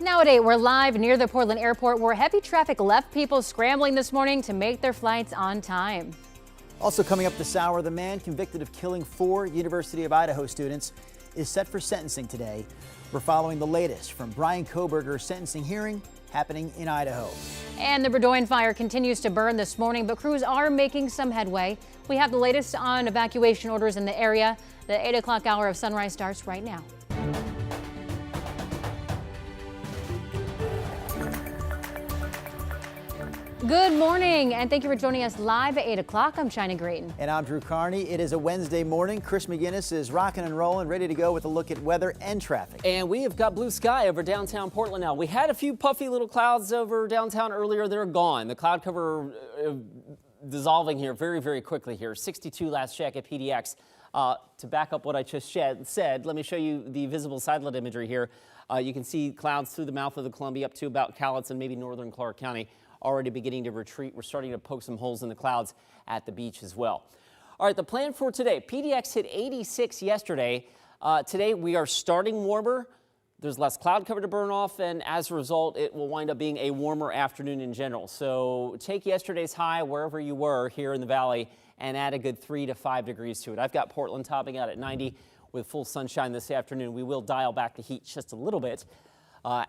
Now at 8, we're live near the Portland airport where heavy traffic left people scrambling this morning to make their flights on time. Also coming up this hour, the man convicted of killing 4 University of Idaho students is set for sentencing today. We're following the latest from Brian Koberger's sentencing hearing happening in Idaho. And the Burdoin fire continues to burn this morning, but crews are making some headway. We have the latest on evacuation orders in the area. The 8 o'clock hour of sunrise starts right now. Good morning, and thank you for joining us live at 8 o'clock. I'm China Green. And I'm Drew Carney. It is a Wednesday morning. Chris McGinnis is rocking and rolling, ready to go with a look at weather and traffic. And we have got blue sky over downtown Portland now. We had a few puffy little clouds over downtown earlier. They're gone. The cloud cover dissolving here very, very quickly here. 62 last check at PDX. To back up what I just said, let me show you the visible satellite imagery here. You can see clouds through the mouth of the Columbia up to about Cowlitz and maybe northern Clark County. Already beginning to retreat. We're starting to poke some holes in the clouds at the beach as well. All right, the plan for today. PDX hit 86 yesterday. Today we are starting warmer. There's less cloud cover to burn off, and as a result, it will wind up being a warmer afternoon in general. So take yesterday's high wherever you were here in the valley and add a good 3 to 5 degrees to it. I've got Portland topping out at 90 with full sunshine this afternoon. We will dial back the heat just a little bit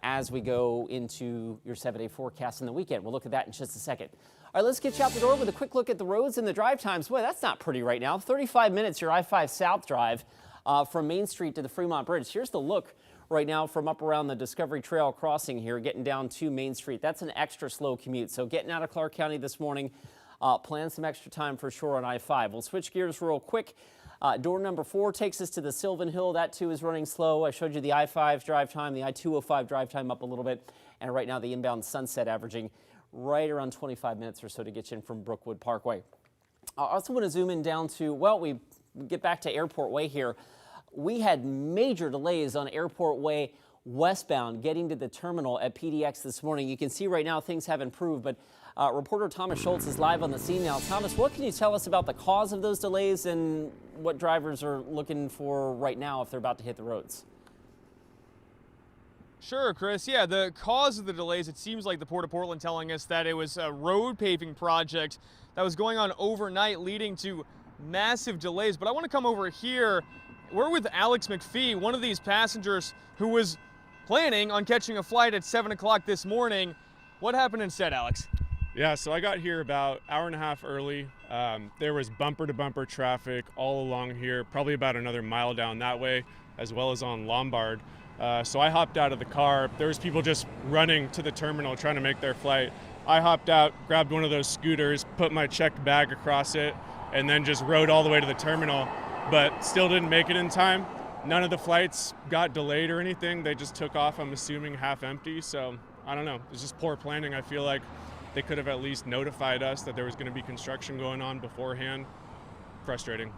as we go into your 7-day forecast in the weekend. We'll look at that in just a second. All right, let's get you out the door with a quick look at the roads and the drive times. Boy, that's not pretty right now. 35 minutes, your I-5 South drive from Main Street to the Fremont Bridge. Here's the look right now from up around the Discovery Trail crossing here, getting down to Main Street. That's an extra slow commute. So getting out of Clark County this morning, plan some extra time for sure on I-5. We'll switch gears real quick. Door number 4 takes us to the Sylvan Hill. That too is running slow. I showed you the I-5 drive time, the I-205 drive time up a little bit. And right now the inbound Sunset averaging right around 25 minutes or so to get you in from Brookwood Parkway. I also want to zoom in down to, well, we get back to Airport Way here. We had major delays on Airport Way westbound getting to the terminal at PDX this morning. You can see right now things have improved, but reporter Thomas Schultz is live on the scene now. Thomas, what can you tell us about the cause of those delays and what drivers are looking for right now if they're about to hit the roads? Sure, Chris. Yeah, the cause of the delays, it seems like the Port of Portland telling us that it was a road paving project that was going on overnight, leading to massive delays. But I want to come over here. We're with Alex McPhee, one of these passengers who was planning on catching a flight at 7 o'clock this morning. What happened instead, Alex? Yeah, so I got here about an hour and a half early. There was bumper-to-bumper traffic all along here, probably about another mile down that way, as well as on Lombard. So I hopped out of the car. There was people just running to the terminal trying to make their flight. I hopped out, grabbed one of those scooters, put my checked bag across it, and then just rode all the way to the terminal, but still didn't make it in time. None of the flights got delayed or anything. They just took off, I'm assuming, half empty. So I don't know. It's just poor planning. I feel like they could have at least notified us that there was going to be construction going on beforehand. Frustrating.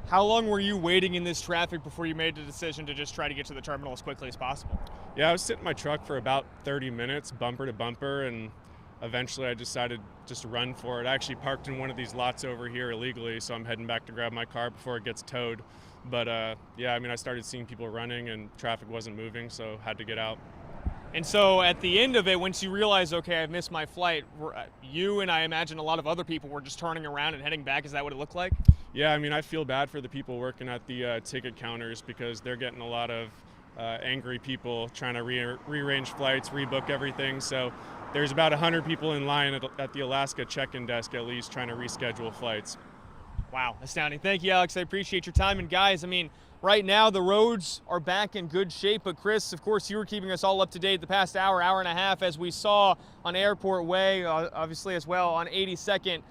How long were you waiting in this traffic before you made the decision to just try to get to the terminal as quickly as possible? Yeah, I was sitting in my truck for about 30 minutes, bumper to bumper, and eventually I decided just to run for it. I actually parked in one of these lots over here illegally, so I'm heading back to grab my car before it gets towed. But yeah, I mean, I started seeing people running and traffic wasn't moving, so had to get out. And so at the end of it, once you realize, okay, I've missed my flight, you and I imagine a lot of other people were just turning around and heading back. Is that what it looked like? Yeah, I mean, I feel bad for the people working at the ticket counters because they're getting a lot of angry people trying to rearrange flights, rebook everything. So there's about 100 people in line at the Alaska check-in desk at least trying to reschedule flights. Wow, astounding. Thank you, Alex. I appreciate your time. And guys, I mean, right now the roads are back in good shape. But Chris, of course, you were keeping us all up to date the past hour and a half, as we saw on Airport Way, obviously as well on 82nd.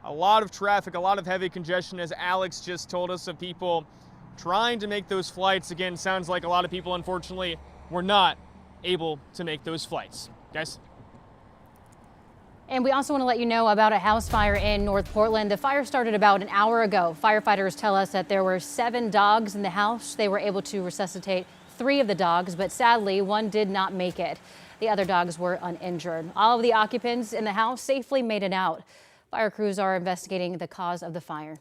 A lot of traffic, a lot of heavy congestion, as Alex just told us, of people trying to make those flights. Again, sounds like a lot of people, unfortunately, were not able to make those flights. Guys? And we also want to let you know about a house fire in North Portland. The fire started about an hour ago. Firefighters tell us that there were 7 dogs in the house. They were able to resuscitate 3 of the dogs, but sadly, 1 did not make it. The other dogs were uninjured. All of the occupants in the house safely made it out. Fire crews are investigating the cause of the fire.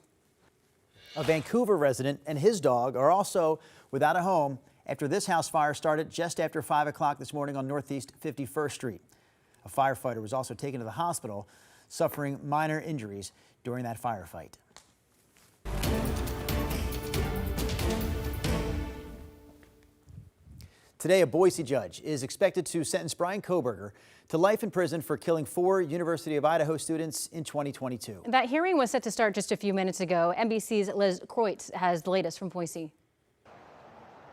A Vancouver resident and his dog are also without a home after this house fire started just after 5 o'clock this morning on Northeast 51st Street. A firefighter was also taken to the hospital, suffering minor injuries during that firefight. Today, a Boise judge is expected to sentence Brian Koberger to life in prison for killing 4 University of Idaho students in 2022. That hearing was set to start just a few minutes ago. NBC's Liz Kreutz has the latest from Boise.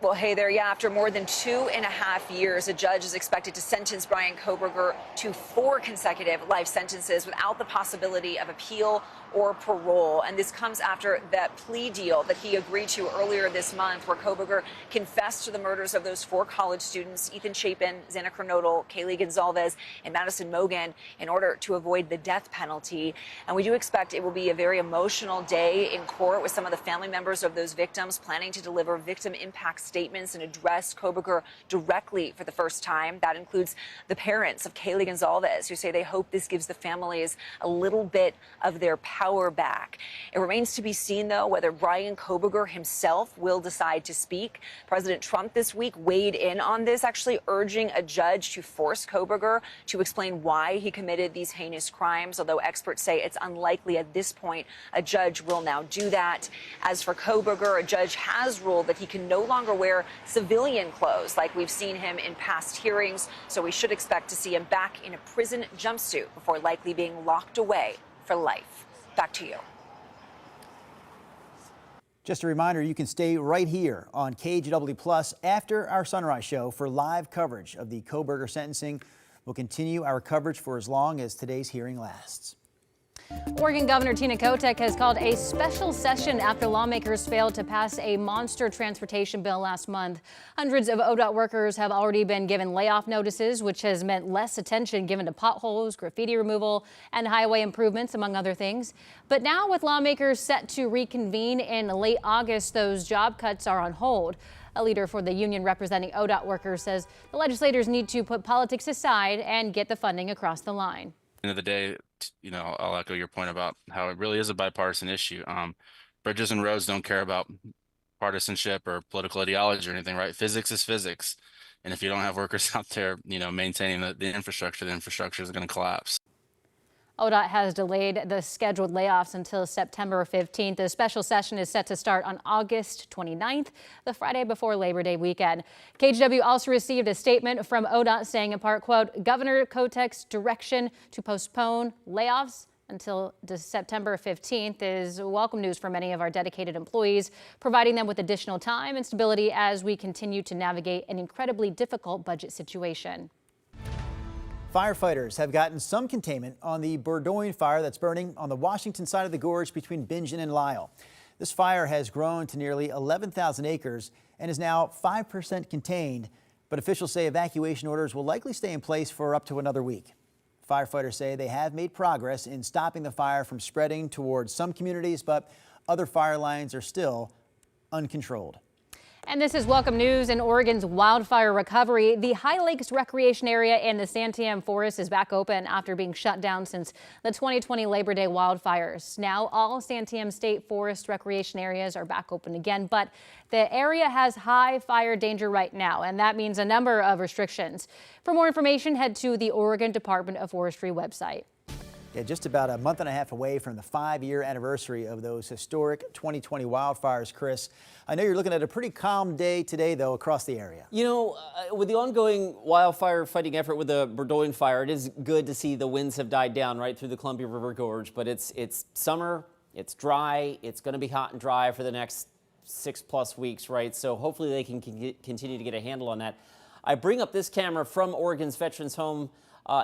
Well, hey there. Yeah, after more than 2.5 years, a judge is expected to sentence Brian Koberger to 4 consecutive life sentences without the possibility of appeal or parole. And this comes after that plea deal that he agreed to earlier this month, where Koberger confessed to the murders of those 4 college students, Ethan Chapin, Xana Kronodal, Kaylee Gonzalez, and Madison Mogan, in order to avoid the death penalty. And we do expect it will be a very emotional day in court, with some of the family members of those victims planning to deliver victim impact statements and address Koberger directly for the first time. That includes the parents of Kaylee Gonzalez, who say they hope this gives the families a little bit of their power back. It remains to be seen, though, whether Brian Koberger himself will decide to speak. President Trump this week weighed in on this, actually urging a judge to force Koberger to explain why he committed these heinous crimes, although experts say it's unlikely at this point a judge will now do that. As for Koberger, a judge has ruled that he can no longer wear civilian clothes like we've seen him in past hearings, so we should expect to see him back in a prison jumpsuit before likely being locked away for life. Back to you. Just a reminder, you can stay right here on KGW Plus after our sunrise show for live coverage of the Koberger sentencing. We'll continue our coverage for as long as today's hearing lasts. Oregon Governor Tina Kotek has called a special session after lawmakers failed to pass a monster transportation bill last month. Hundreds of ODOT workers have already been given layoff notices, which has meant less attention given to potholes, graffiti removal, and highway improvements, among other things. But now, with lawmakers set to reconvene in late August, those job cuts are on hold. A leader for the union representing ODOT workers says the legislators need to put politics aside and get the funding across the line. End of the day, you know, I'll echo your point about how it really is a bipartisan issue. Bridges and roads don't care about partisanship or political ideology or anything, right? Physics is physics. And if you don't have workers out there, you know, maintaining the infrastructure is going to collapse. ODOT has delayed the scheduled layoffs until September 15th. The special session is set to start on August 29th, the Friday before Labor Day weekend. KGW also received a statement from ODOT saying, in part, quote, Governor Kotek's direction to postpone layoffs until September 15th is welcome news for many of our dedicated employees, providing them with additional time and stability as we continue to navigate an incredibly difficult budget situation. Firefighters have gotten some containment on the Burdoin fire that's burning on the Washington side of the gorge between Bingen and Lyle. This fire has grown to nearly 11,000 acres and is now 5% contained, but officials say evacuation orders will likely stay in place for up to another week. Firefighters say they have made progress in stopping the fire from spreading towards some communities, but other fire lines are still uncontrolled. And this is welcome news in Oregon's wildfire recovery. The High Lakes Recreation Area in the Santiam Forest is back open after being shut down since the 2020 Labor Day wildfires. Now all Santiam State Forest recreation areas are back open again, but the area has high fire danger right now, and that means a number of restrictions. For more information, head to the Oregon Department of Forestry website. Yeah, just about a month and a half away from the 5-year anniversary of those historic 2020 wildfires, Chris. I know you're looking at a pretty calm day today, though, across the area. You know, with the ongoing wildfire fighting effort with the Burdoin fire, it is good to see the winds have died down right through the Columbia River Gorge. But it's summer, it's dry, it's going to be hot and dry for the next 6+ weeks, right? So hopefully they can continue to get a handle on that. I bring up this camera from Oregon's Veterans Home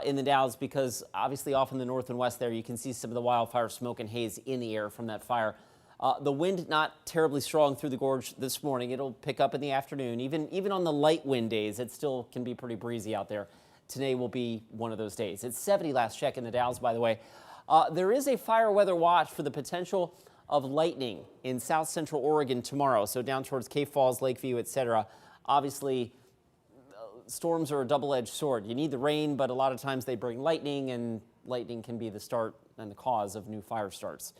in the Dalles because obviously off in the north and west there you can see some of the wildfire smoke and haze in the air from that fire. The wind not terribly strong through the gorge this morning. It'll pick up in the afternoon. Even on the light wind days, it still can be pretty breezy out there. Today will be one of those days. It's 70 last check in the Dalles, by the way. There is a fire weather watch for the potential of lightning in south central Oregon tomorrow, so down towards Cave Falls, Lakeview, etc. Obviously, storms are a double-edged sword. You need the rain, but a lot of times they bring lightning, and lightning can be the start and the cause of new fire starts.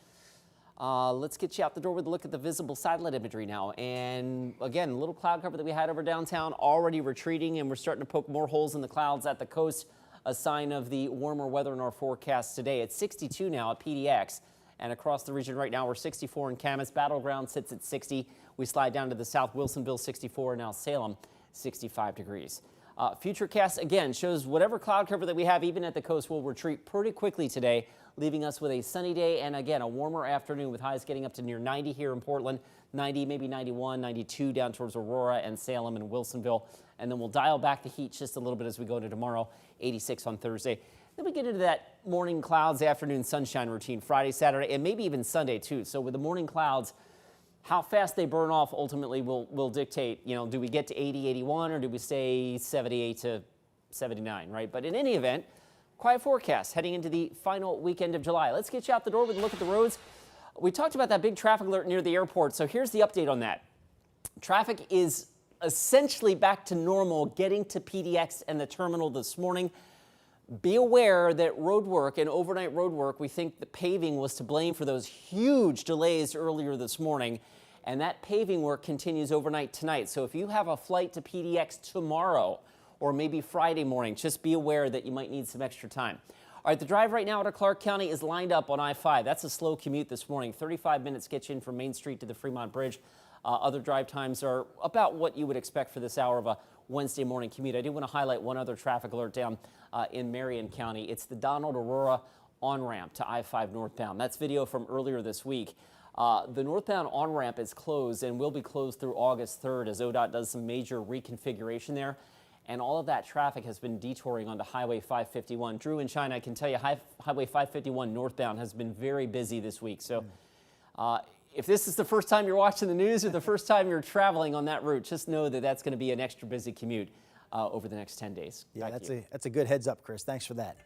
Let's get you out the door with a look at the visible satellite imagery now. And again, a little cloud cover that we had over downtown already retreating, and we're starting to poke more holes in the clouds at the coast, a sign of the warmer weather in our forecast today. It's 62 now at PDX, and across the region right now we're 64 in Camas. Battleground sits at 60. We slide down to the south, Wilsonville 64, and now Salem 65 degrees. Futurecast again shows whatever cloud cover that we have, even at the coast, will retreat pretty quickly today, leaving us with a sunny day and again a warmer afternoon with highs getting up to near 90 here in Portland, 90, maybe 91, 92 down towards Aurora and Salem and Wilsonville. And then we'll dial back the heat just a little bit as we go to tomorrow, 86 on Thursday. Then we get into that morning clouds, afternoon sunshine routine Friday, Saturday, and maybe even Sunday too. So with the morning clouds, how fast they burn off ultimately will dictate, do we get to 80, 81, or do we stay 78 to 79, right? But in any event, quiet forecast heading into the final weekend of July. Let's get you out the door with a look at the roads. We talked about that big traffic alert near the airport, so here's the update on that. Traffic is essentially back to normal getting to PDX and the terminal this morning. Be aware that road work and overnight road work, we think the paving was to blame for those huge delays earlier this morning. And that paving work continues overnight tonight. So if you have a flight to PDX tomorrow or maybe Friday morning, just be aware that you might need some extra time. All right, the drive right now out of Clark County is lined up on I-5. That's a slow commute this morning. 35 minutes gets you in from Main Street to the Fremont Bridge. Other drive times are about what you would expect for this hour of a Wednesday morning commute. I do want to highlight one other traffic alert down in Marion County. It's the Donald Aurora on-ramp to I-5 northbound. That's video from earlier this week. The northbound on-ramp is closed and will be closed through August 3rd as ODOT does some major reconfiguration there. And all of that traffic has been detouring onto Highway 551. Drew in China, I can tell you Highway 551 northbound has been very busy this week. So if this is the first time you're watching the news or the first time you're traveling on that route, just know that that's going to be an extra busy commute over the next 10 days. Yeah, that's a good heads up, Chris. Thanks for that.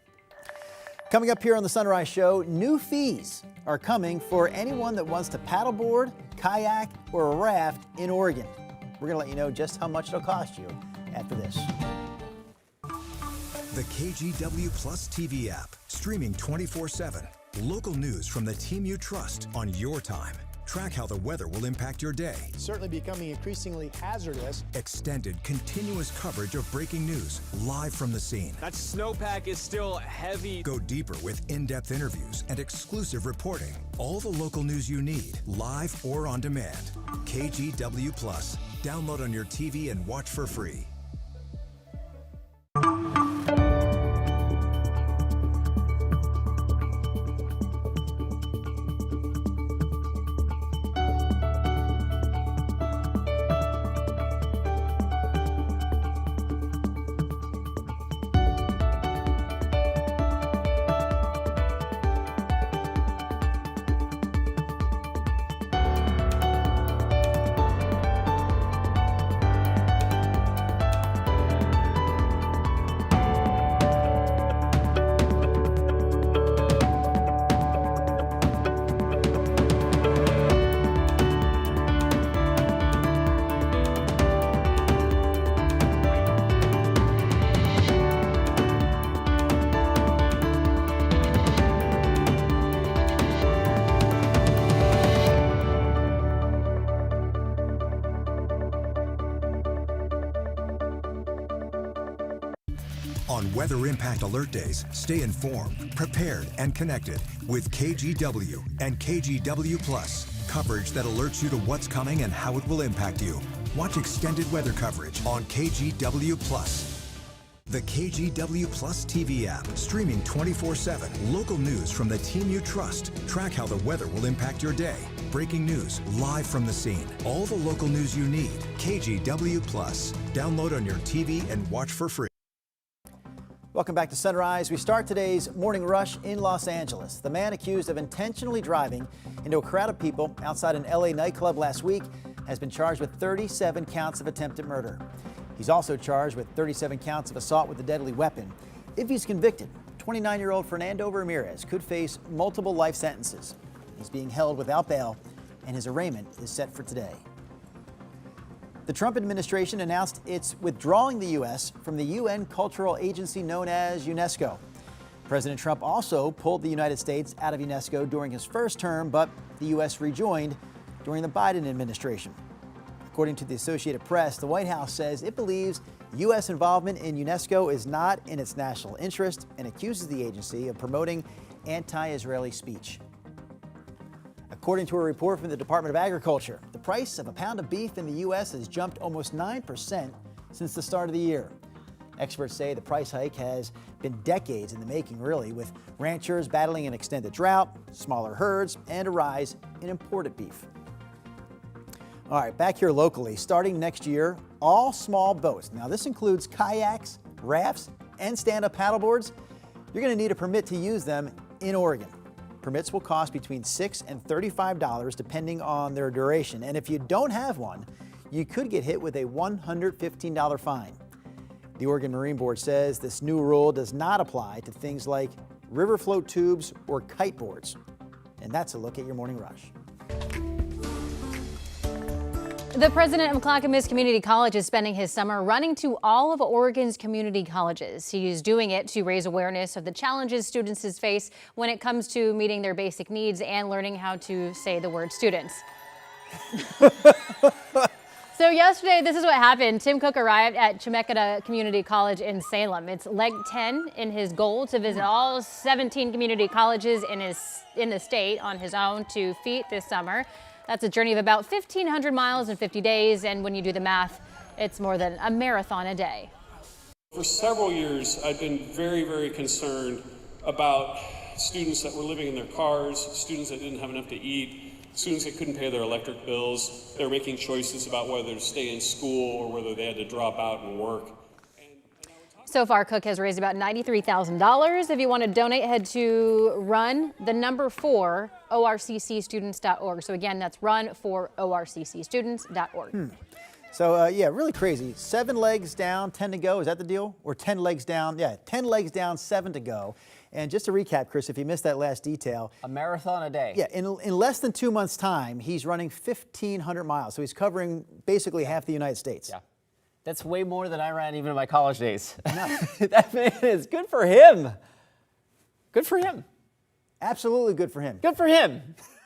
Coming up here on the Sunrise Show, new fees are coming for anyone that wants to paddleboard, kayak, or a raft in Oregon. We're going to let you know just how much it'll cost you after this. The KGW Plus TV app, streaming 24/7. Local news from the team you trust on your time. Track how the weather will impact your day. It's certainly becoming increasingly hazardous. Extended, continuous coverage of breaking news live from the scene. That snowpack is still heavy. Go deeper with in-depth interviews and exclusive reporting. All the local news you need, live or on demand. KGW Plus. Download on your TV and watch for free. On Weather Impact Alert Days, stay informed, prepared, and connected with KGW and KGW Plus. Coverage that alerts you to what's coming and how it will impact you. Watch extended weather coverage on KGW Plus. The KGW Plus TV app, streaming 24/7. Local news from the team you trust. Track how the weather will impact your day. Breaking news live from the scene. All the local news you need. KGW Plus. Download on your TV and watch for free. Welcome back to Sunrise. We start today's morning rush in Los Angeles. The man accused of intentionally driving into a crowd of people outside an LA nightclub last week has been charged with 37 counts of attempted murder. He's also charged with 37 counts of assault with a deadly weapon. If he's convicted, 29-year-old Fernando Ramirez could face multiple life sentences. He's being held without bail, and his arraignment is set for today. The Trump administration announced it's withdrawing the U.S. from the UN cultural agency known as UNESCO. President Trump also pulled the United States out of UNESCO during his first term, but the U.S. rejoined during the Biden administration. According to the Associated Press, the White House says it believes U.S. involvement in UNESCO is not in its national interest and accuses the agency of promoting anti-Israeli speech. According to a report from the Department of Agriculture, the price of a pound of beef in the U.S. has jumped almost 9% since the start of the year. Experts say the price hike has been decades in the making, really, with ranchers battling an extended drought, smaller herds, and a rise in imported beef. All right, back here locally, starting next year, all small boats, now this includes kayaks, rafts, and stand-up paddleboards, you're going to need a permit to use them in Oregon. Permits will cost between $6 and $35 depending on their duration, and if you don't have one, you could get hit with a $115 fine. The Oregon Marine Board says this new rule does not apply to things like river float tubes or kiteboards. And that's a look at your morning rush. The president of Clackamas Community College is spending his summer running to all of Oregon's community colleges. He's doing it to raise awareness of the challenges students face when it comes to meeting their basic needs and learning how to say the word students. So yesterday, this is what happened. Tim Cook arrived at Chemeketa Community College in Salem. It's leg 10 in his goal to visit all 17 community colleges in the state on his own 2 feet this summer. That's a journey of about 1,500 miles in 50 days, and when you do the math, it's more than a marathon a day. For several years, I've been very, very concerned about students that were living in their cars, students that didn't have enough to eat, students that couldn't pay their electric bills. They were making choices about whether to stay in school or whether they had to drop out and work. So far, Cook has raised about $93,000. If you want to donate, head to run4orccstudents.org. So again, that's run4orccstudents.org. So yeah, really crazy. 7 legs down, 10 to go. Is that the deal? Or 10 legs down? Yeah, 10 legs down, 7 to go. And just to recap, Chris, if you missed that last detail. A marathon a day. Yeah, in less than 2 months' time, he's running 1,500 miles. So he's covering basically half the United States. Yeah. That's way more than I ran even in my college days. That man is good for him. Good for him. Absolutely good for him. Good for him.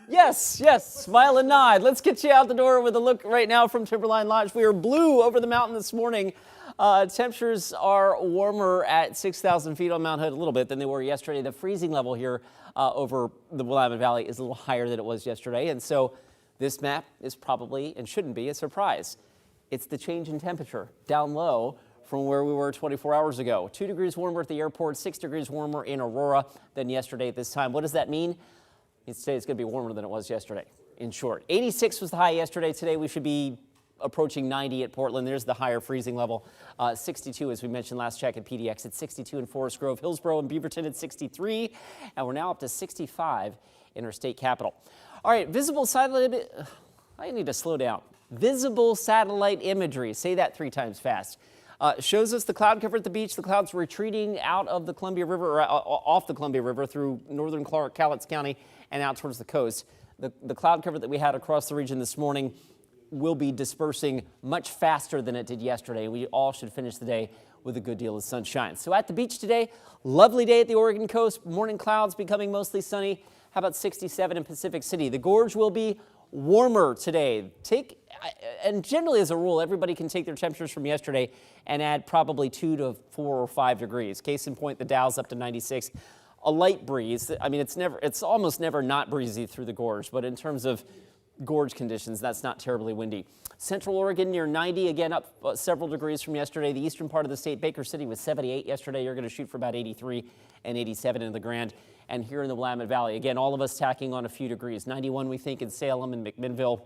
Yes, yes. Smile and nod. Let's get you out the door with a look right now from Timberline Lodge. We are blue over the mountain this morning. Temperatures are warmer at 6,000 feet on Mount Hood a little bit than they were yesterday. The freezing level here over the Willamette Valley is a little higher than it was yesterday. And so this map is probably and shouldn't be a surprise. It's the change in temperature down low from where we were 24 hours ago. 2 degrees warmer at the airport, 6 degrees warmer in Aurora than yesterday at this time. What does that mean? Today it's going to be warmer than it was yesterday, in short. 86 was the high yesterday. Today we should be approaching 90 at Portland. There's the higher freezing level. 62, as we mentioned last check at PDX, at 62 in Forest Grove, Hillsborough, and Beaverton at 63. And we're now up to 65 in our state capital. All right, visible satellite. I need to slow down. Visible satellite imagery, say that 3 times fast, shows us the cloud cover at the beach. The clouds retreating out of the Columbia River, or off the Columbia River through northern Cowlitz County and out towards the coast. The cloud cover that we had across the region this morning will be dispersing much faster than it did yesterday. We all should finish the day with a good deal of sunshine. So at the beach today, lovely day at the Oregon coast. Morning clouds becoming mostly sunny. How about 67 in Pacific City? The gorge will be warmer today. And generally as a rule, everybody can take their temperatures from yesterday and add probably 2 to 4 or 5 degrees. Case in point, the Dow's up to 96. A light breeze. I mean, it's almost never not breezy through the gorge, but in terms of gorge conditions, that's not terribly windy. Central Oregon near 90, again up several degrees from yesterday. The eastern part of the state, Baker City was 78 yesterday. You're going to shoot for about 83 and 87 in the Grand. And here in the Willamette Valley, again, all of us tacking on a few degrees. 91 we think in Salem and McMinnville.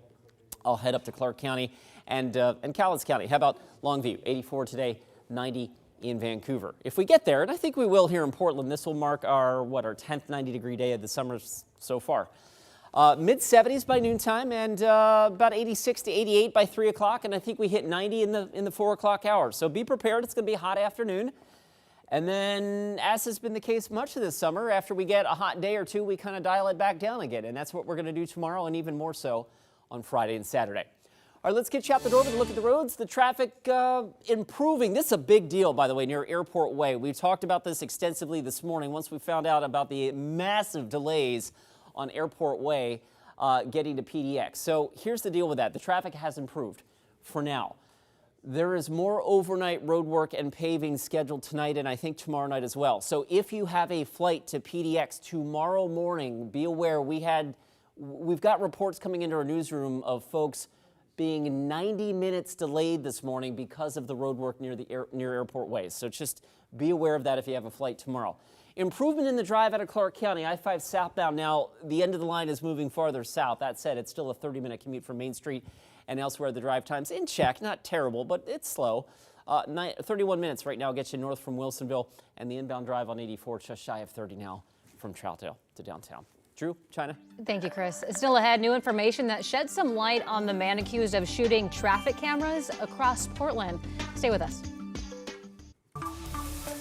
I'll head up to Clark County and Cowlitz County. How about Longview? 84 today, 90 in Vancouver. If we get there, and I think we will here in Portland, this will mark our 10th 90-degree day of the summer so far. Mid-70s by noontime and about 86 to 88 by 3 o'clock, and I think we hit 90 in the 4 o'clock hour. So be prepared. It's going to be a hot afternoon. And then, as has been the case much of this summer, after we get a hot day or two, we kind of dial it back down again. And that's what we're going to do tomorrow and even more so on Friday and Saturday. All right, let's get you out the door with a look at the roads. The traffic improving. This is a big deal, by the way, near Airport Way. We talked about this extensively this morning once we found out about the massive delays on Airport Way getting to PDX. So here's the deal with that. The traffic has improved for now. There is more overnight road work and paving scheduled tonight and I think tomorrow night as well. So if you have a flight to PDX tomorrow morning, be aware we've got reports coming into our newsroom of folks being 90 minutes delayed this morning because of the road work near Airport Way. So just be aware of that if you have a flight tomorrow. Improvement in the drive out of Clark County, I-5 southbound now. The end of the line is moving farther south. That said, it's still a 30-minute commute from Main Street and elsewhere. The drive time's in check, not terrible, but it's slow. 31 minutes right now gets you north from Wilsonville, and the inbound drive on 84 just shy of 30 now from Troutdale to downtown. Drew, China. Thank you, Chris. Still ahead, new information that sheds some light on the man accused of shooting traffic cameras across Portland. Stay with us.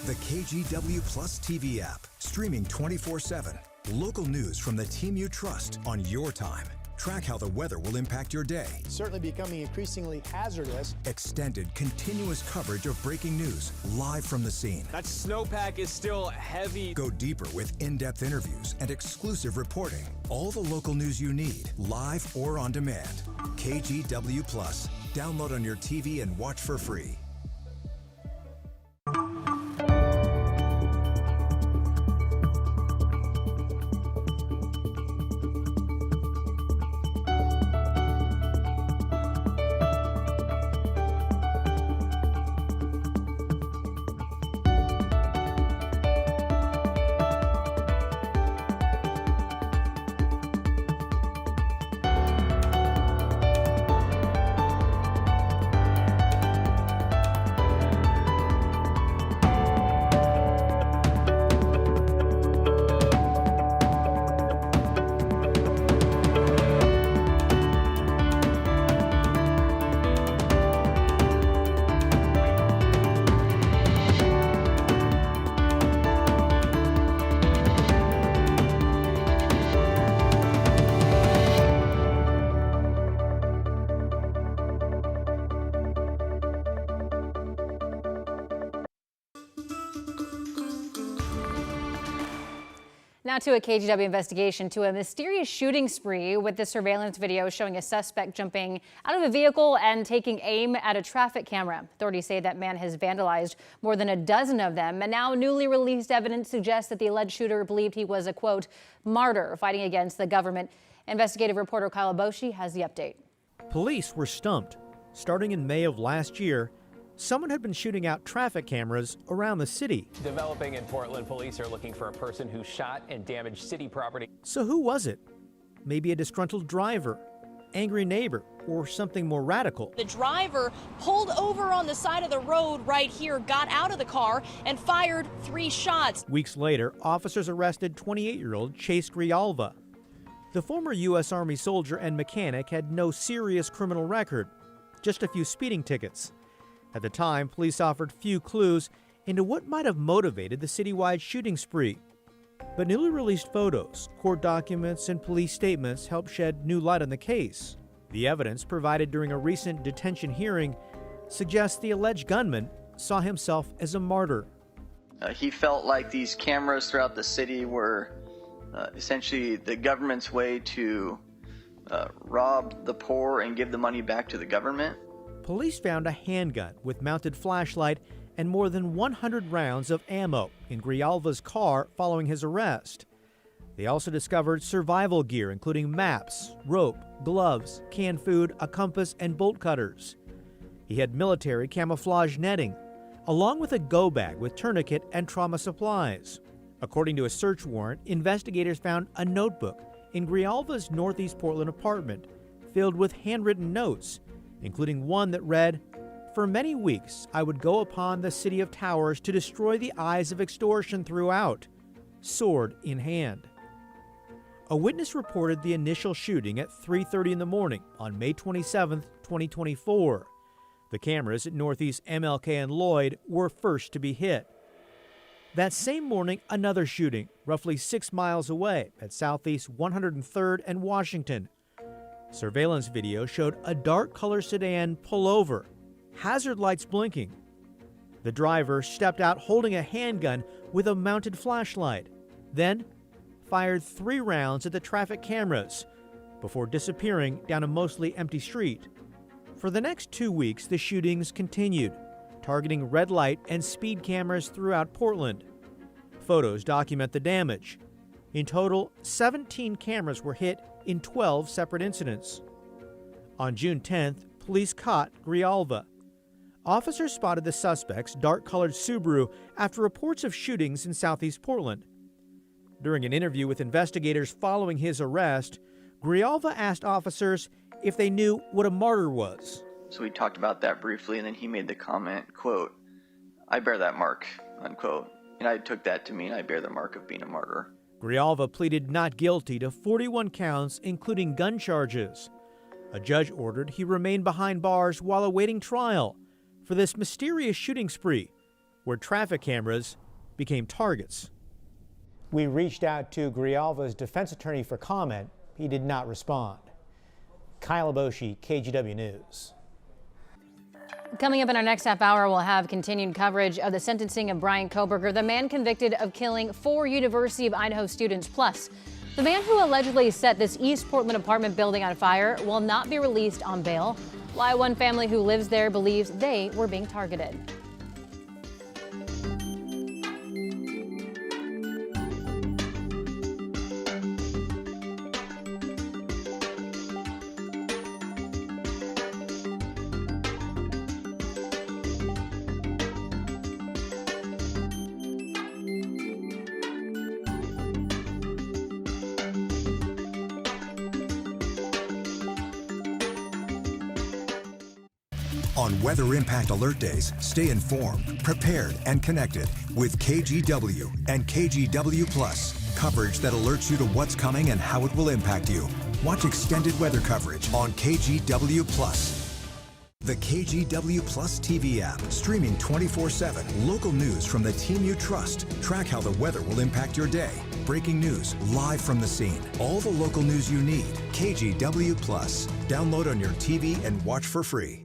The KGW Plus TV app, streaming 24/7. Local news from the team you trust on your time. Track how the weather will impact your day. Certainly becoming increasingly hazardous. Extended, continuous coverage of breaking news live from the scene. That snowpack is still heavy. Go deeper with in-depth interviews and exclusive reporting. All the local news you need, live or on demand. KGW Plus. Download on your TV and watch for free. Now to a KGW investigation to a mysterious shooting spree with the surveillance video showing a suspect jumping out of a vehicle and taking aim at a traffic camera. Authorities say that man has vandalized more than a dozen of them, and now newly released evidence suggests that the alleged shooter believed he was a, quote, martyr fighting against the government. Investigative reporter Kyle Boshi has the update. Police were stumped. Starting in May of last year, someone had been shooting out traffic cameras around the city. Developing in Portland, police are looking for a person who shot and damaged city property. So who was it? Maybe a disgruntled driver, angry neighbor, or something more radical. The driver pulled over on the side of the road right here, got out of the car, and fired 3 shots. Weeks later, officers arrested 28-year-old Chase Grijalva. The former U.S. Army soldier and mechanic had no serious criminal record, just a few speeding tickets. At the time, police offered few clues into what might have motivated the citywide shooting spree. But newly released photos, court documents, and police statements helped shed new light on the case. The evidence provided during a recent detention hearing suggests the alleged gunman saw himself as a martyr. He felt like these cameras throughout the city were essentially the government's way to rob the poor and give the money back to the government. Police found a handgun with mounted flashlight and more than 100 rounds of ammo in Grijalva's car following his arrest. They also discovered survival gear, including maps, rope, gloves, canned food, a compass, and bolt cutters. He had military camouflage netting, along with a go bag with tourniquet and trauma supplies. According to a search warrant, investigators found a notebook in Grijalva's Northeast Portland apartment filled with handwritten notes, including one that read, "For many weeks, I would go upon the city of towers to destroy the eyes of extortion throughout, sword in hand." A witness reported the initial shooting at 3:30 in the morning on May 27, 2024. The cameras at Northeast MLK and Lloyd were first to be hit. That same morning, another shooting, roughly 6 miles away at Southeast 103rd and Washington. Surveillance video showed a dark color sedan pull over, hazard lights blinking. The driver stepped out holding a handgun with a mounted flashlight, then fired 3 rounds at the traffic cameras, before disappearing down a mostly empty street. For the next 2 weeks, the shootings continued, targeting red light and speed cameras throughout Portland. Photos document the damage. In total, 17 cameras were hit in 12 separate incidents. On June 10th, police caught Grijalva. Officers spotted the suspect's dark-colored Subaru after reports of shootings in southeast Portland. During an interview with investigators following his arrest, Grijalva asked officers if they knew what a martyr was. So we talked about that briefly, and then he made the comment, quote, "I bear that mark," unquote. And I took that to mean I bear the mark of being a martyr. Grijalva pleaded not guilty to 41 counts, including gun charges. A judge ordered he remain behind bars while awaiting trial for this mysterious shooting spree, where traffic cameras became targets. We reached out to Grijalva's defense attorney for comment. He did not respond. Kyle Aboshi, KGW News. Coming up in our next half hour, we'll have continued coverage of the sentencing of Bryan Kohberger, the man convicted of killing 4 University of Idaho students. Plus, the man who allegedly set this East Portland apartment building on fire will not be released on bail. Why one family who lives there believes they were being targeted. On Weather Impact Alert Days, stay informed, prepared, and connected with KGW and KGW Plus. Coverage that alerts you to what's coming and how it will impact you. Watch extended weather coverage on KGW Plus. The KGW Plus TV app, streaming 24/7. Local news from the team you trust. Track how the weather will impact your day. Breaking news, live from the scene. All the local news you need. KGW Plus. Download on your TV and watch for free.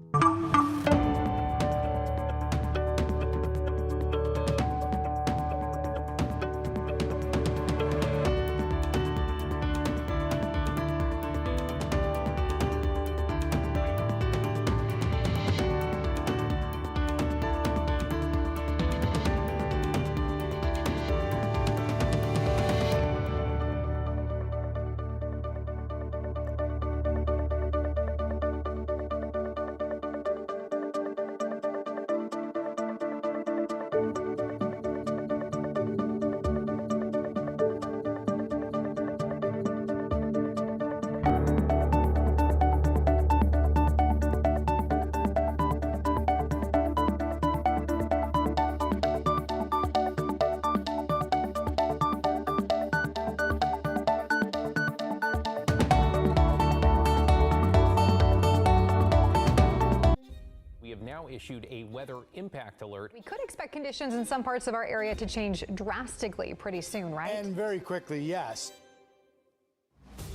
Issued a weather impact alert. We could expect conditions in some parts of our area to change drastically pretty soon, right? And very quickly, yes.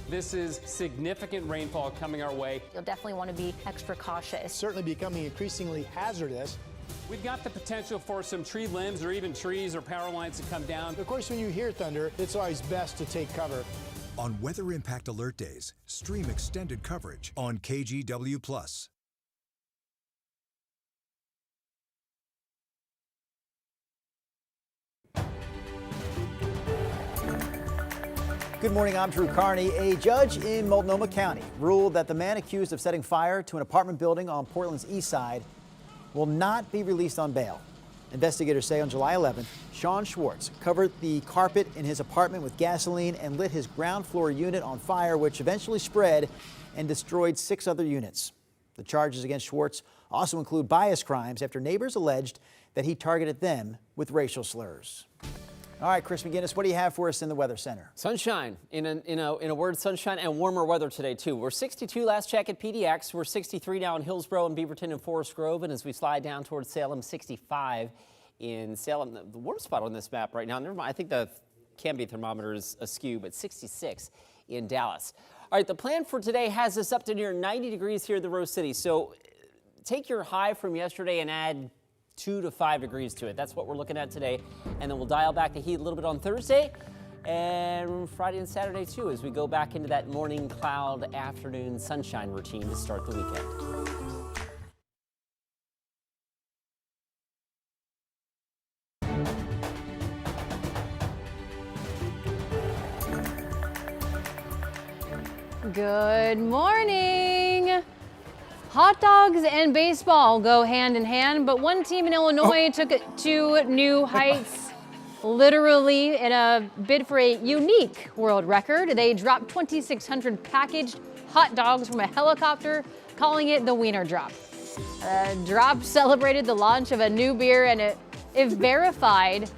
This is significant rainfall coming our way. You'll definitely want to be extra cautious. It's certainly becoming increasingly hazardous. We've got the potential for some tree limbs or even trees or power lines to come down. Of course, when you hear thunder, it's always best to take cover. On Weather Impact Alert Days, stream extended coverage on KGW Plus. Good morning, I'm Drew Carney. A judge in Multnomah County ruled that the man accused of setting fire to an apartment building on Portland's east side will not be released on bail. Investigators say on July 11th, Sean Schwartz covered the carpet in his apartment with gasoline and lit his ground floor unit on fire, which eventually spread and destroyed 6 other units. The charges against Schwartz also include bias crimes after neighbors alleged that he targeted them with racial slurs. All right, Chris McGinnis, what do you have for us in the Weather Center? Sunshine, in a word, sunshine and warmer weather today, too. We're 62 last check at PDX. We're 63 now in Hillsborough and Beaverton and Forest Grove. And as we slide down towards Salem, 65 in Salem. The warm spot on this map right now, never mind, I think the Canby thermometer is askew, but 66 in Dallas. All right, the plan for today has us up to near 90 degrees here in the Rose City. So take your high from yesterday and add 2 to 5 degrees to it. That's what we're looking at today. And then we'll dial back the heat a little bit on Thursday And Friday and Saturday too, as we go back into that morning cloud, afternoon sunshine routine to start the weekend. Good morning. Hot dogs and baseball go hand in hand, but one team in Illinois took it to new heights, literally in a bid for a unique world record. They dropped 2,600 packaged hot dogs from a helicopter, calling it the Wiener Drop. Drop celebrated the launch of a new beer, and if verified,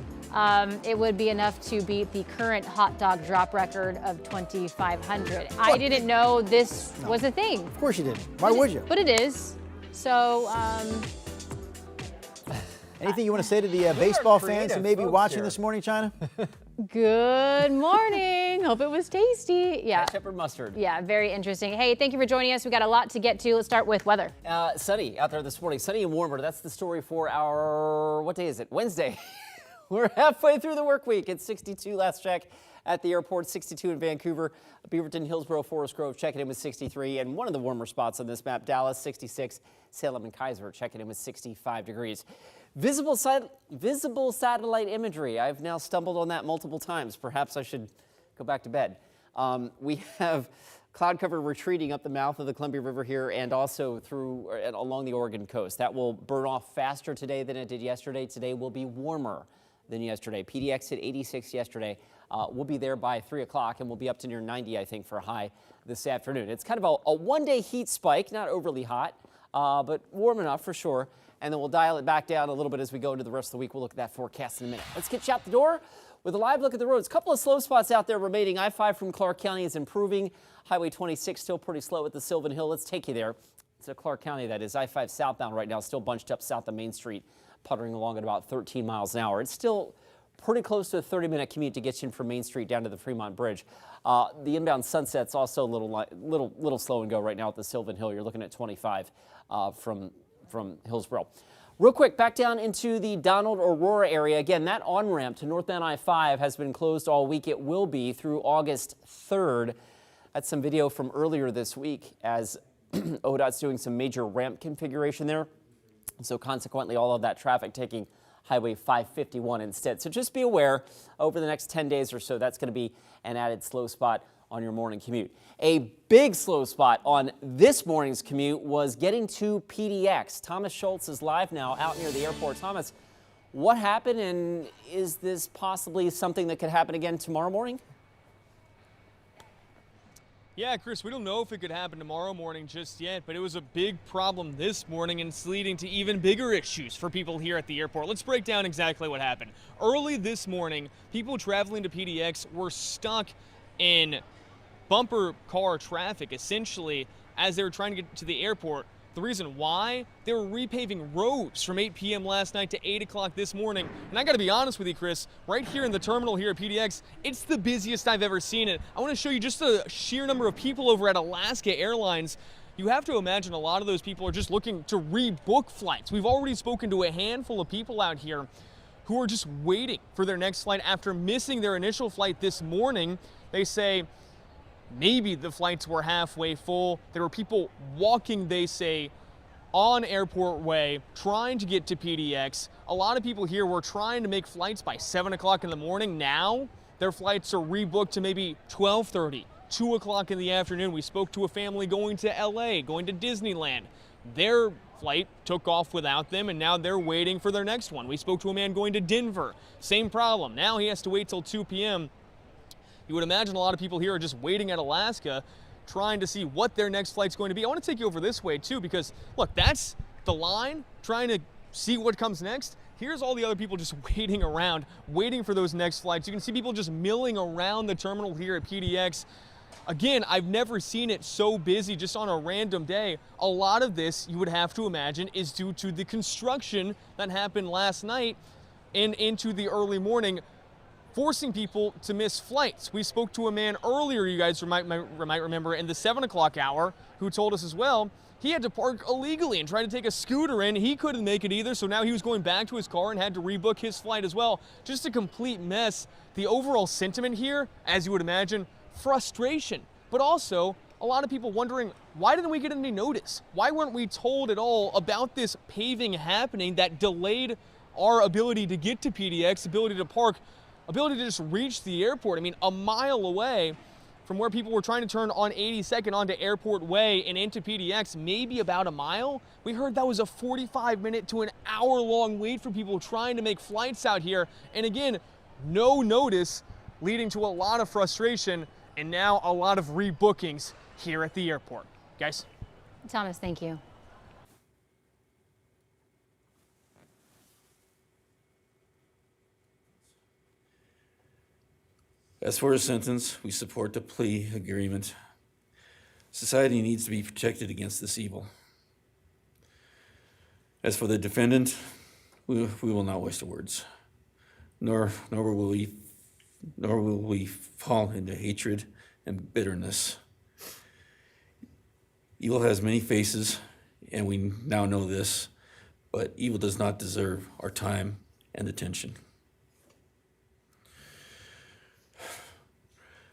it would be enough to beat the current hot dog drop record of 2,500. I didn't know this was a thing. Of course you didn't. Why would you? But it is. So, anything you want to say to the baseball fans who may be watching this morning, China? Good morning. Hope it was tasty. Yeah. Ketchup or mustard? Yeah, very interesting. Hey, thank you for joining us. We got a lot to get to. Let's start with weather. Sunny out there this morning. Sunny and warmer. That's the story for our, what day is it? Wednesday. We're halfway through the work week. It's 62 last check at the airport, 62 in Vancouver. Beaverton, Hillsborough, Forest Grove checking in with 63. And one of the warmer spots on this map, Dallas, 66. Salem and Kaiser checking in with 65 degrees. Visible satellite imagery. I've now stumbled on that multiple times. Perhaps I should go back to bed. We have cloud cover retreating up the mouth of the Columbia River here and also through along the Oregon coast. That will burn off faster today than it did yesterday. Today will be warmer than yesterday. PDX hit 86 yesterday. We'll be there by 3 o'clock and we'll be up to near 90, I think, for a high this afternoon. It's kind of a one-day heat spike, not overly hot, but warm enough for sure. And then we'll dial it back down a little bit as we go into the rest of the week. We'll look at that forecast in a minute. Let's get you out the door with a live look at the roads. A couple of slow spots out there remaining. I-5 from Clark County is improving. Highway 26 still pretty slow at the Sylvan Hill. Let's take you there. It's Clark County, that is. I-5 southbound right now, still bunched up south of Main Street, puttering along at about 13 miles an hour. It's still pretty close to a 30-minute commute to get you in from Main Street down to the Fremont Bridge. The inbound Sunset's also a little slow and go right now at the Sylvan Hill. You're looking at 25 from Hillsborough. Real quick, back down into the Donald Aurora area. Again, that on-ramp to northbound I-5 has been closed all week. It will be through August 3rd. That's some video from earlier this week as ODOT's doing some major ramp configuration there. So consequently, all of that traffic taking Highway 551 instead. So just be aware over the next 10 days or so, that's going to be an added slow spot on your morning commute. A big slow spot on this morning's commute was getting to PDX. Thomas Schultz is live now out near the airport. Thomas, what happened, and is this possibly something that could happen again tomorrow morning? Yeah, Chris, we don't know if it could happen tomorrow morning just yet, but it was a big problem this morning and it's leading to even bigger issues for people here at the airport. Let's break down exactly what happened. Early this morning, people traveling to PDX were stuck in bumper car traffic, essentially, as they were trying to get to the airport. The reason why? They were repaving roads from 8 p.m. last night to 8 o'clock this morning. And I got to be honest with you, Chris, right here in the terminal here at PDX, it's the busiest I've ever seen it. I want to show you just the sheer number of people over at Alaska Airlines. You have to imagine a lot of those people are just looking to rebook flights. We've already spoken to a handful of people out here who are just waiting for their next flight after missing their initial flight this morning. They say maybe the flights were halfway full. There were people walking, they say, on Airport Way, trying to get to PDX. A lot of people here were trying to make flights by 7 o'clock in the morning. Now, their flights are rebooked to maybe 12:30, 2 o'clock in the afternoon. We spoke to a family going to LA, going to Disneyland. Their flight took off without them, and now they're waiting for their next one. We spoke to a man going to Denver. Same problem. Now he has to wait till 2 p.m. You would imagine a lot of people here are just waiting at Alaska, trying to see what their next flight's going to be. I want to take you over this way too, because look, that's the line, trying to see what comes next. Here's all the other people just waiting around, waiting for those next flights. You can see people just milling around the terminal here at PDX. Again, I've never seen it so busy just on a random day. A lot of this, you would have to imagine, is due to the construction that happened last night and into the early morning, forcing people to miss flights. We spoke to a man earlier, you guys might remember, in the 7 o'clock hour, who told us as well, he had to park illegally and try to take a scooter in. He couldn't make it either, so now he was going back to his car and had to rebook his flight as well. Just a complete mess. The overall sentiment here, as you would imagine, frustration, but also a lot of people wondering, why didn't we get any notice? Why weren't we told at all about this paving happening that delayed our ability to get to PDX, ability to park, ability to just reach the airport? I mean, a mile away from where people were trying to turn on 82nd onto Airport Way and into PDX, maybe about a mile. We heard that was a 45-minute to an hour-long wait for people trying to make flights out here. And again, no notice, leading to a lot of frustration and now a lot of rebookings here at the airport. Guys? Thomas, thank you. As for his sentence, we support the plea agreement. Society needs to be protected against this evil. As for the defendant, we will not waste words, nor will we fall into hatred and bitterness. Evil has many faces, and we now know this, but evil does not deserve our time and attention.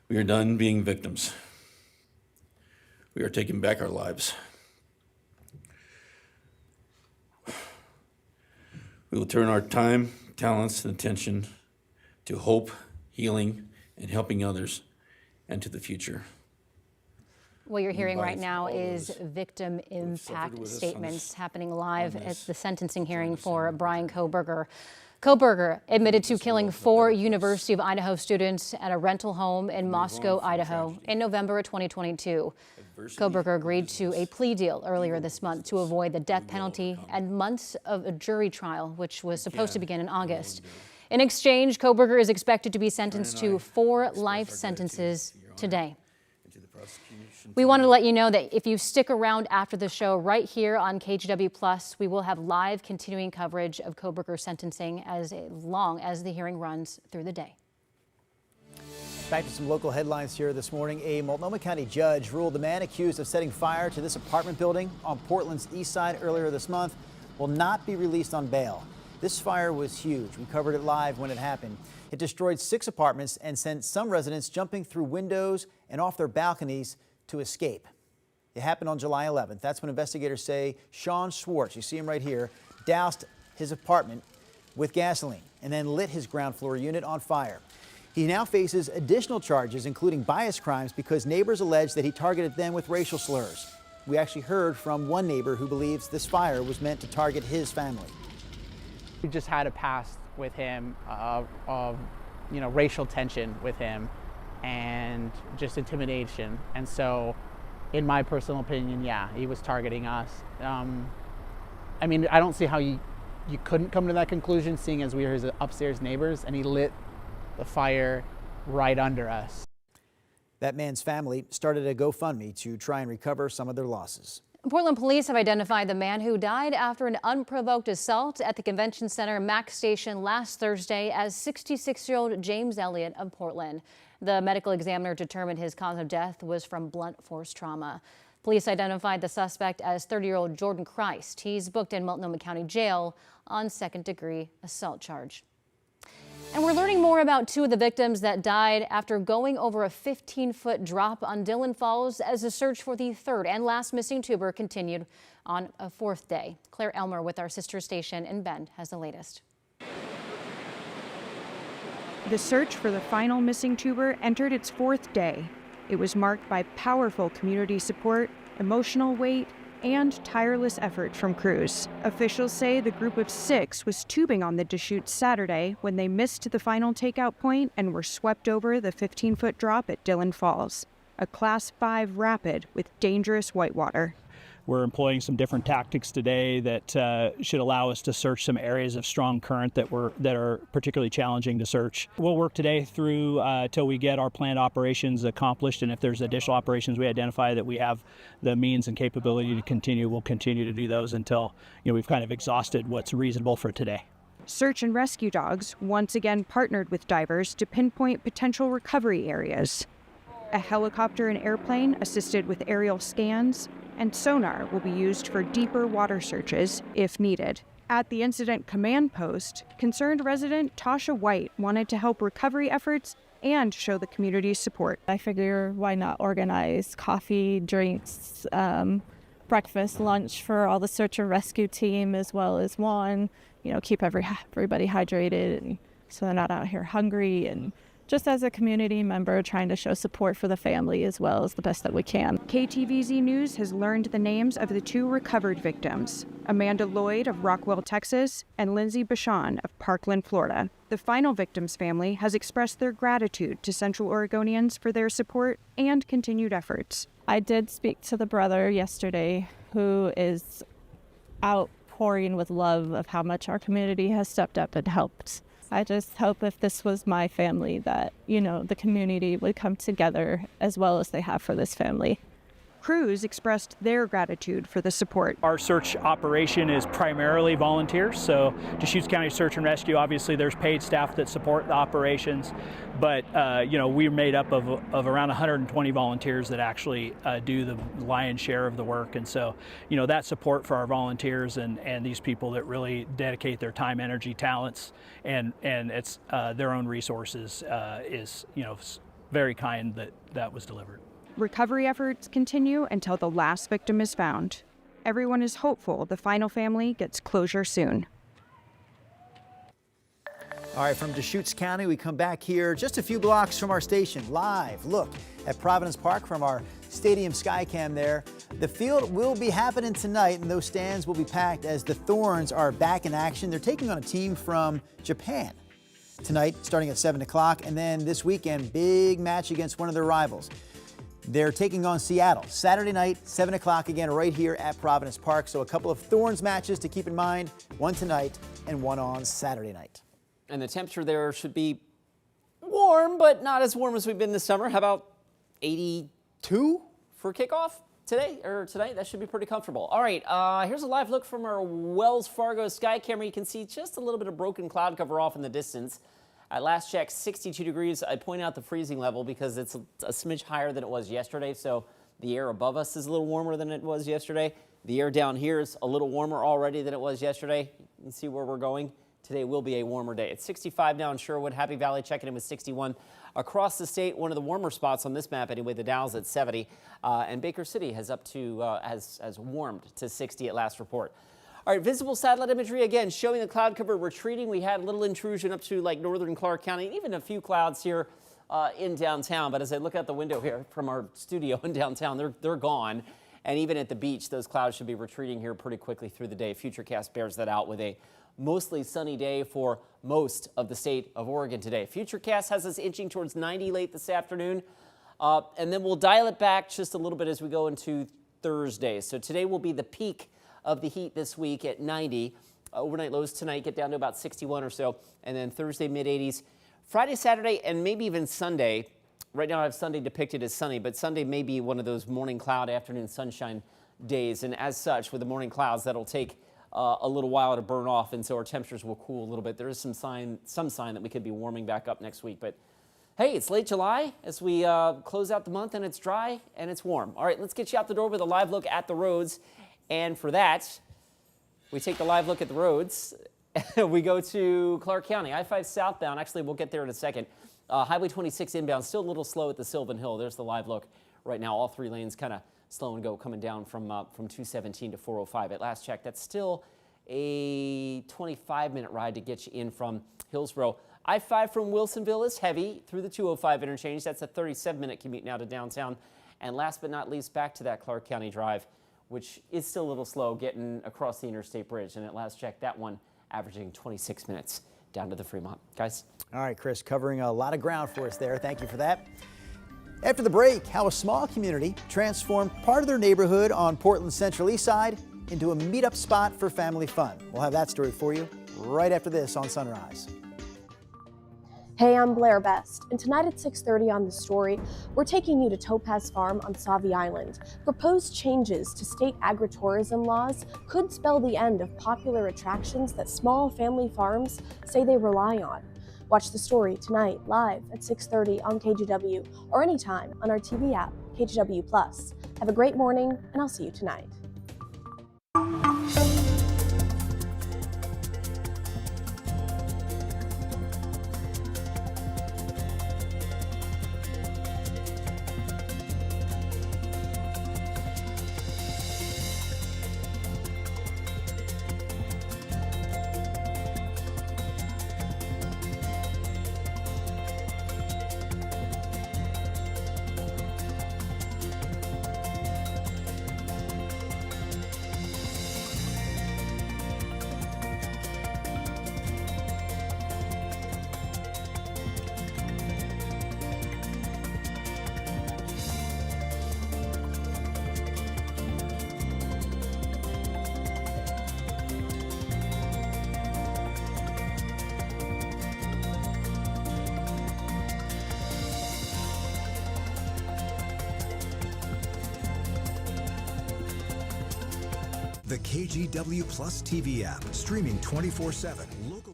We are done being victims. We are taking back our lives. We will turn our time, talents, and attention to hope, healing, and helping others, and to the future. What you're hearing right now is victim impact statements happening live at the sentencing hearing for Bryan Kohberger. Kohberger admitted to killing 4 University of Idaho students at a rental home in Moscow, Idaho in November of 2022. Kohberger agreed to a plea deal earlier this month to avoid the death penalty and months of a jury trial, which was supposed to begin in August. In exchange, Kohberger is expected to be sentenced to 4 life sentences today. We wanted to let you know that if you stick around after the show right here on KGW Plus, we will have live continuing coverage of Kohberger's sentencing as long as the hearing runs through the day. Back to some local headlines here this morning. A Multnomah County judge ruled the man accused of setting fire to this apartment building on Portland's east side earlier this month will not be released on bail. This fire was huge. We covered it live when it happened. It destroyed 6 apartments and sent some residents jumping through windows and off their balconies to escape. It happened on July 11th. That's when investigators say Sean Schwartz, you see him right here, doused his apartment with gasoline and then lit his ground floor unit on fire. He now faces additional charges, including bias crimes, because neighbors allege that he targeted them with racial slurs. We actually heard from one neighbor who believes this fire was meant to target his family. We just had a past with him of racial tension with him and just intimidation. And so, in my personal opinion, yeah, he was targeting us. I mean, I don't see how you couldn't come to that conclusion, seeing as we were his upstairs neighbors, and he lit the fire right under us. That man's family started a GoFundMe to try and recover some of their losses. Portland police have identified the man who died after an unprovoked assault at the Convention Center Mac Station last Thursday as 66-year-old James Elliott of Portland. The medical examiner determined his cause of death was from blunt force trauma. Police identified the suspect as 30-year-old Jordan Christ. He's booked in Multnomah County Jail on second-degree assault charge. And we're learning more about 2 of the victims that died after going over a 15-foot drop on Dillon Falls as the search for the 3rd and last missing tuber continued on a 4th day. Claire Elmer with our sister station in Bend has the latest. The search for the final missing tuber entered its 4th day. It was marked by powerful community support, emotional weight, and tireless effort from crews. Officials say the group of 6 was tubing on the Deschutes Saturday when they missed the final takeout point and were swept over the 15-foot drop at Dillon Falls, a Class 5 rapid with dangerous whitewater. We're employing some different tactics today that should allow us to search some areas of strong current that are particularly challenging to search. We'll work today through till we get our planned operations accomplished, and if there's additional operations we identify that we have the means and capability to continue, we'll continue to do those until we've kind of exhausted what's reasonable for today. Search and rescue dogs once again partnered with divers to pinpoint potential recovery areas. A helicopter and airplane assisted with aerial scans, and sonar will be used for deeper water searches if needed. At the incident command post, concerned resident Tasha White wanted to help recovery efforts and show the community's support. I figure why not organize coffee, drinks, breakfast, lunch for all the search and rescue team, as well as keep everybody hydrated and so they're not out here hungry, and just as a community member trying to show support for the family as well as the best that we can. KTVZ News has learned the names of the 2 recovered victims, Amanda Lloyd of Rockwell, Texas, and Lindsay Bashan of Parkland, Florida. The final victim's family has expressed their gratitude to Central Oregonians for their support and continued efforts. I did speak to the brother yesterday who is outpouring with love of how much our community has stepped up and helped. I just hope if this was my family that, the community would come together as well as they have for this family. Crews expressed their gratitude for the support. Our search operation is primarily volunteers, so Deschutes County Search and Rescue, obviously there's paid staff that support the operations, but we're made up of around 120 volunteers that actually do the lion's share of the work, and so that support for our volunteers and these people that really dedicate their time, energy, talents, and it's their own resources is very kind that was delivered. Recovery efforts continue until the last victim is found. Everyone is hopeful the final family gets closure soon. All right, from Deschutes County, we come back here just a few blocks from our station. Live look at Providence Park from our stadium Skycam there. The field will be happening tonight, and those stands will be packed as the Thorns are back in action. They're taking on a team from Japan tonight, starting at 7 o'clock, and then this weekend, big match against one of their rivals. They're taking on Seattle Saturday night, 7 o'clock again, right here at Providence Park. So a couple of Thorns matches to keep in mind, one tonight and one on Saturday night. And the temperature there should be warm, but not as warm as we've been this summer. How about 82 for kickoff today or tonight? That should be pretty comfortable. All right, here's a live look from our Wells Fargo sky camera. You can see just a little bit of broken cloud cover off in the distance. At last check, 62 degrees. I point out the freezing level because it's a smidge higher than it was yesterday, so the air above us is a little warmer than it was yesterday. The air down here is a little warmer already than it was yesterday. You can see where we're going. Today will be a warmer day. It's 65 now in Sherwood. Happy Valley checking in with 61. Across the state, one of the warmer spots on this map anyway, the Dow's at 70. And Baker City has warmed to 60 at last report. All right, visible satellite imagery again showing the cloud cover retreating. We had a little intrusion up to like northern Clark County, even a few clouds here in downtown. But as I look out the window here from our studio in downtown, they're gone. And even at the beach, those clouds should be retreating here pretty quickly through the day. Futurecast bears that out with a mostly sunny day for most of the state of Oregon today. Futurecast has us inching towards 90 late this afternoon. And then we'll dial it back just a little bit as we go into Thursday. So today will be the peak of the heat this week at 90. Overnight lows tonight get down to about 61 or so. And then Thursday, mid-80s. Friday, Saturday, and maybe even Sunday. Right now I have Sunday depicted as sunny, but Sunday may be one of those morning cloud, afternoon sunshine days. And as such, with the morning clouds, that'll take a little while to burn off, and so our temperatures will cool a little bit. There is some sign that we could be warming back up next week. But hey, it's late July as we close out the month, and it's dry and it's warm. All right, let's get you out the door with a live look at the roads. And for that, we take the live look at the roads. We go to Clark County, I-5 southbound. Actually, we'll get there in a second. Highway 26 inbound, still a little slow at the Sylvan Hill. There's the live look right now. All three lanes kind of slow and go coming down from 217 to 405. At last check, that's still a 25-minute ride to get you in from Hillsborough. I-5 from Wilsonville is heavy through the 205 interchange. That's a 37-minute commute now to downtown. And last but not least, back to that Clark County drive, which is still a little slow getting across the Interstate Bridge. And at last check, that one averaging 26 minutes down to the Fremont. Guys? All right, Chris, covering a lot of ground for us there. Thank you for that. After the break, how a small community transformed part of their neighborhood on Portland's Central East Side into a meetup spot for family fun. We'll have that story for you right after this on Sunrise. Hey, I'm Blair Best, and tonight at 6:30 on The Story, we're taking you to Topaz Farm on Sauvie Island. Proposed changes to state agritourism laws could spell the end of popular attractions that small family farms say they rely on. Watch the story tonight live at 6:30 on KGW or anytime on our TV app, KGW Plus. Have a great morning, and I'll see you tonight. The KGW Plus TV app, streaming 24/7. Local.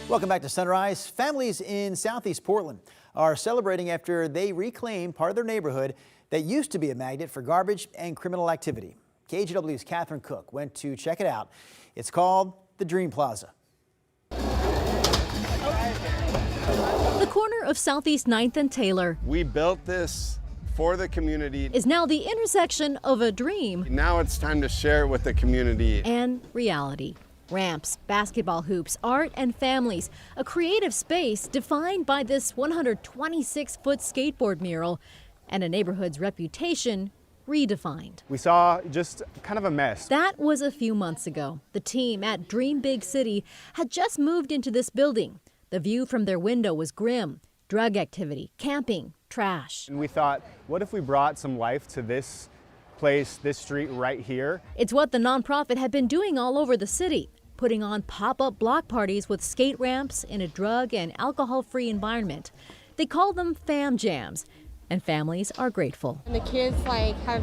Welcome back to Sunrise. Families in Southeast Portland are celebrating after they reclaim part of their neighborhood that used to be a magnet for garbage and criminal activity. KGW's Catherine Cook went to check it out. It's called the Dream Plaza. The corner of Southeast 9th and Taylor. We built this for the community. Is now the intersection of a dream. Now it's time to share it with the community. And reality. Ramps, basketball hoops, art, and families. A creative space defined by this 126-foot skateboard mural and a neighborhood's reputation redefined. We saw just kind of a mess. That was a few months ago. The team at Dream Big City had just moved into this building. The view from their window was grim. Drug activity, camping, trash. And we thought, what if we brought some life to this place, this street right here? It's what the nonprofit had been doing all over the city, putting on pop-up block parties with skate ramps in a drug and alcohol-free environment. They call them fam jams, and families are grateful. And the kids have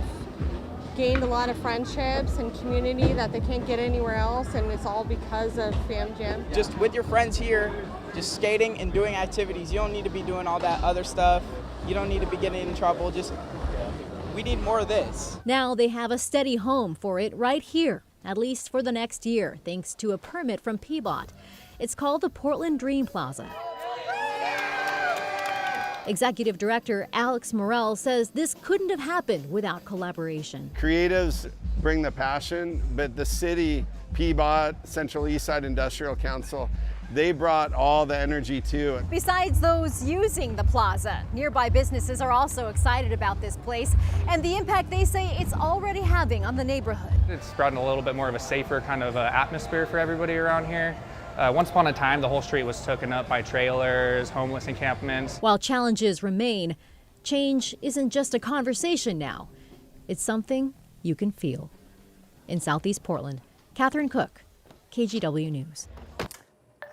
gained a lot of friendships and community that they can't get anywhere else, and it's all because of fam jam. Just with your friends here, just skating and doing activities. You don't need to be doing all that other stuff. You don't need to be getting in trouble. We need more of this. Now they have a steady home for it right here, at least for the next year, thanks to a permit from PBOT. It's called the Portland Dream Plaza. Executive Director Alex Morrell says this couldn't have happened without collaboration. Creatives bring the passion, but the city, PBOT, Central Eastside Industrial Council, they brought all the energy too. Besides those using the plaza, nearby businesses are also excited about this place and the impact they say it's already having on the neighborhood. It's brought in a little bit more of a safer kind of atmosphere for everybody around here. Once upon a time, the whole street was taken up by trailers, homeless encampments. While challenges remain, change isn't just a conversation now. It's something you can feel. In Southeast Portland, Catherine Cook, KGW News.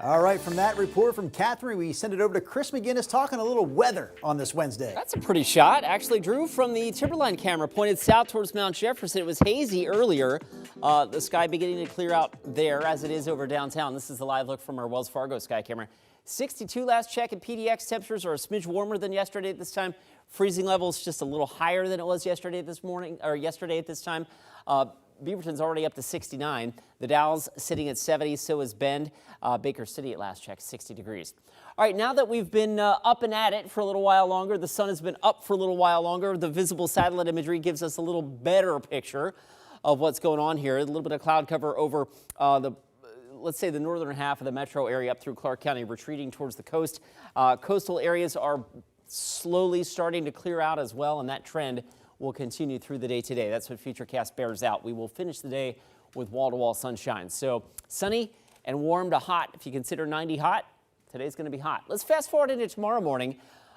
All right, from that report from Catherine, we send it over to Chris McGinnis talking a little weather on this Wednesday. That's a pretty shot. Actually, Drew from the Timberline camera pointed south towards Mount Jefferson. It was hazy earlier. The sky beginning to clear out there as it is over downtown. This is the live look from our Wells Fargo sky camera. 62 last check at PDX. Temperatures are a smidge warmer than yesterday at this time. Freezing levels just a little higher than it was yesterday at this time. Beaverton's already up to 69. The Dalles sitting at 70, so is Bend. Baker City at last check, 60 degrees. All right, now that we've been up and at it for a little while longer, the sun has been up for a little while longer, the visible satellite imagery gives us a little better picture of what's going on here. A little bit of cloud cover over let's say the northern half of the metro area up through Clark County, retreating towards the coast. Coastal areas are slowly starting to clear out as well, and that trend will continue through the day today. That's what Futurecast bears out. We will finish the day with wall-to-wall sunshine. So sunny and warm to hot. If you consider 90 hot, today's going to be hot. Let's fast forward into tomorrow morning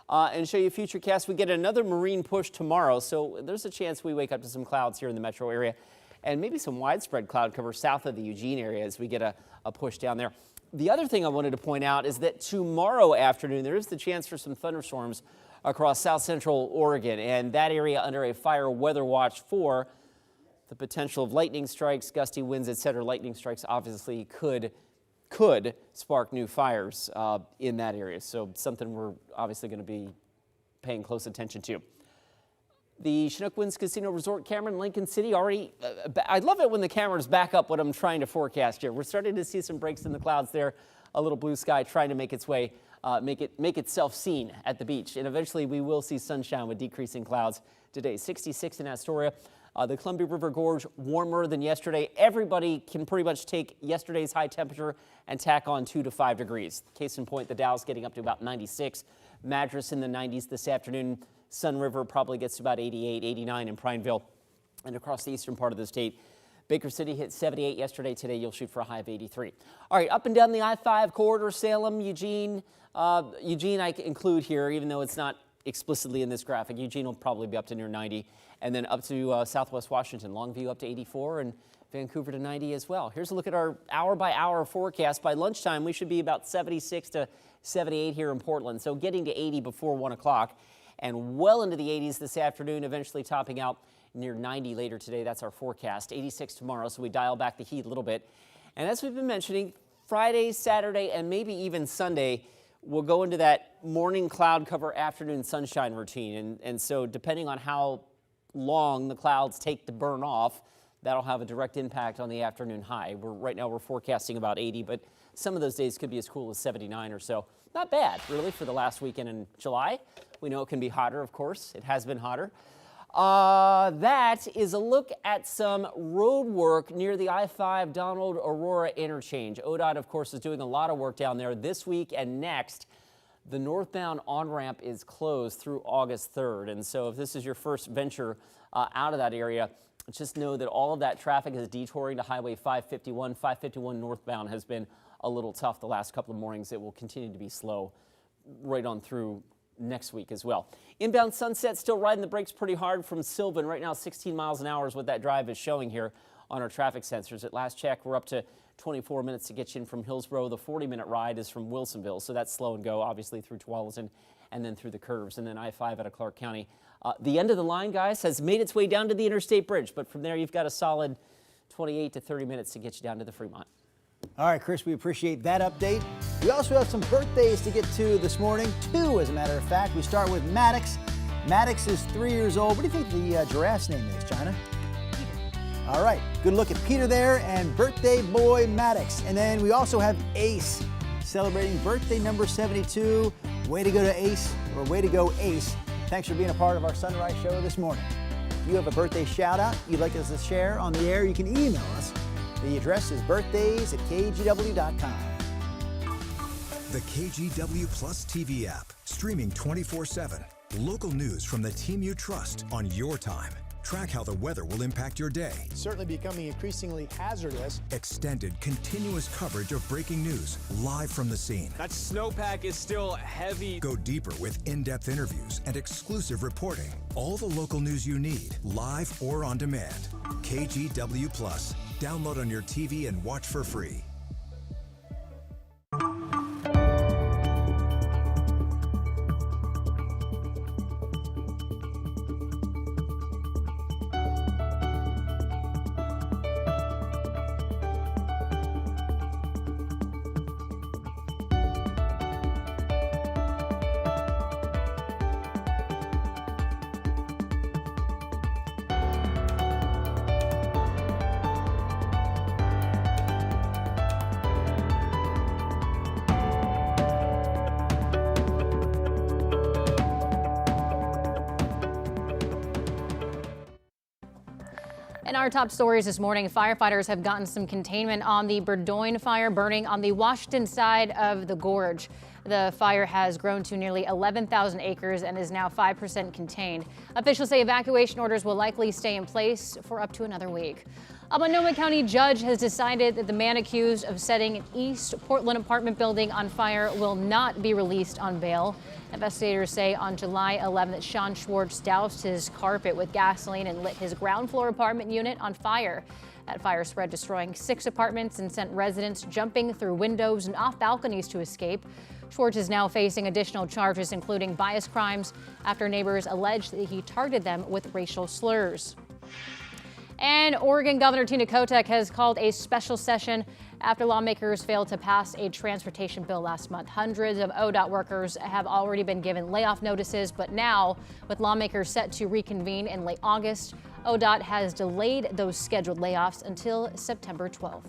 and show you Futurecast. We get another marine push tomorrow, so there's a chance we wake up to some clouds here in the metro area and maybe some widespread cloud cover south of the Eugene area as we get a push down there. The other thing I wanted to point out is that tomorrow afternoon there is the chance for some thunderstorms across south central Oregon, and that area under a fire weather watch for the potential of lightning strikes, gusty winds, etc. Lightning strikes obviously could could spark new fires in that area. So something we're obviously going to be paying close attention to. The Chinook Winds Casino Resort camera in Lincoln City already, I love it when the cameras back up what I'm trying to forecast here. We're starting to see some breaks in the clouds there, a little blue sky trying to make its way, make itself seen at the beach. And eventually we will see sunshine with decreasing clouds today. 66 in Astoria. The Columbia River Gorge warmer than yesterday. Everybody can pretty much take yesterday's high temperature and tack on 2 to 5 degrees. Case in point, the Dow's getting up to about 96. Madras in the 90s this afternoon. Sun River probably gets to about 88, 89 in Prineville and across the eastern part of the state. Baker City hit 78 yesterday. Today you'll shoot for a high of 83. All right, up and down the I-5 corridor, Salem, Eugene. Eugene I include here, even though it's not explicitly in this graphic. Eugene will probably be up to near 90. And then up to Southwest Washington, Longview up to 84 and Vancouver to 90 as well. Here's a look at our hour-by-hour forecast. By lunchtime, we should be about 76 to 78 here in Portland. So getting to 80 before 1 o'clock. And well into the 80s this afternoon, eventually topping out near 90 later today. That's our forecast. 86 tomorrow, so we dial back the heat a little bit. And as we've been mentioning, Friday, Saturday, and maybe even Sunday, we'll go into that morning cloud cover, afternoon sunshine routine. And so depending on how long the clouds take to burn off, that'll have a direct impact on the afternoon high. Right now we're forecasting about 80, but some of those days could be as cool as 79 or so. Not bad, really, for the last weekend in July. We know it can be hotter, of course. It has been hotter. That is a look at some road work near the I-5 Donald Aurora interchange. ODOT, of course, is doing a lot of work down there this week and next. The northbound on-ramp is closed through August 3rd. And so if this is your first venture out of that area, just know that all of that traffic is detouring to Highway 551. 551 northbound has been a little tough the last couple of mornings. It will continue to be slow right on through next week as well. Inbound Sunset still riding the brakes pretty hard from Sylvan. Right now 16 miles an hour is what that drive is showing here on our traffic sensors. At last check, we're up to 24 minutes to get you in from Hillsborough. The 40-minute ride is from Wilsonville, so that's slow and go, obviously, through Tualatin and then through the curves, and then I-5 out of Clark County. The end of the line, guys, has made its way down to the interstate bridge, but from there you've got a solid 28 to 30 minutes to get you down to the Fremont. All right, Chris, we appreciate that update. We also have some birthdays to get to this morning, 2 as a matter of fact. We start with Maddox. Maddox is 3 years old. What do you think the giraffe's name is, China? All right, good look at Peter there and birthday boy Maddox. And then we also have Ace celebrating birthday number 72. Way to go to Ace, or way to go Ace. Thanks for being a part of our Sunrise Show this morning. If you have a birthday shout out you'd like us to share on the air, you can email us. The address is birthdays@kgw.com. The KGW Plus TV app, streaming 24/7. Local news from the team you trust on your time. Track how the weather will impact your day. Certainly becoming increasingly hazardous. Extended, continuous coverage of breaking news, live from the scene. That snowpack is still heavy. Go deeper with in-depth interviews and exclusive reporting. All the local news you need, live or on demand. KGW Plus. Download on your TV and watch for free. In our top stories this morning, firefighters have gotten some containment on the Burdoyne fire burning on the Washington side of the gorge. The fire has grown to nearly 11,000 acres and is now 5% contained. Officials say evacuation orders will likely stay in place for up to another week. A Multnomah County judge has decided that the man accused of setting an East Portland apartment building on fire will not be released on bail. Investigators say on July 11th, Sean Schwartz doused his carpet with gasoline and lit his ground floor apartment unit on fire. That fire spread, destroying 6 apartments and sent residents jumping through windows and off balconies to escape. Schwartz is now facing additional charges, including bias crimes, after neighbors alleged that he targeted them with racial slurs. And Oregon Governor Tina Kotek has called a special session after lawmakers failed to pass a transportation bill last month. Hundreds of ODOT workers have already been given layoff notices, but now, with lawmakers set to reconvene in late August, ODOT has delayed those scheduled layoffs until September 12th.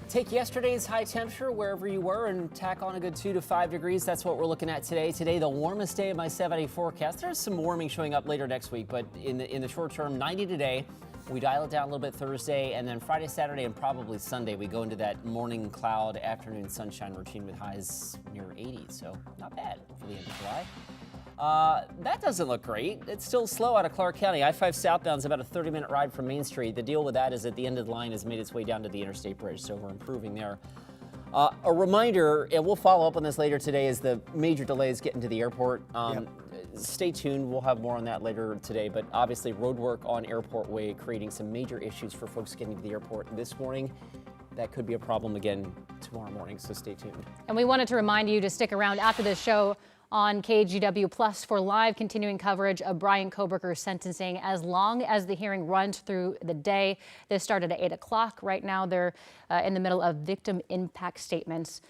Take yesterday's high temperature wherever you were and tack on a good 2 to 5 degrees. That's what we're looking at today. Today, the warmest day of my 7-day forecast. There's some warming showing up later next week, but in the short term, 90 today. We dial it down a little bit Thursday, and then Friday, Saturday, and probably Sunday, we go into that morning cloud, afternoon sunshine routine with highs near 80. So not bad for the end of July. That doesn't look great. It's still slow out of Clark County. I-5 southbound is about a 30-minute ride from Main Street. The deal with that is that the end of the line has made its way down to the interstate bridge, so we're improving there. A reminder, and we'll follow up on this later today, is the major delays getting to the airport. Stay tuned. We'll have more on that later today, but obviously road work on Airport Way creating some major issues for folks getting to the airport this morning. That could be a problem again tomorrow morning, so stay tuned. And we wanted to remind you to stick around after the show on KGW Plus for live continuing coverage of Bryan Kohberger's sentencing as long as the hearing runs through the day. This started at 8 o'clock. Right now they're in the middle of victim impact statements.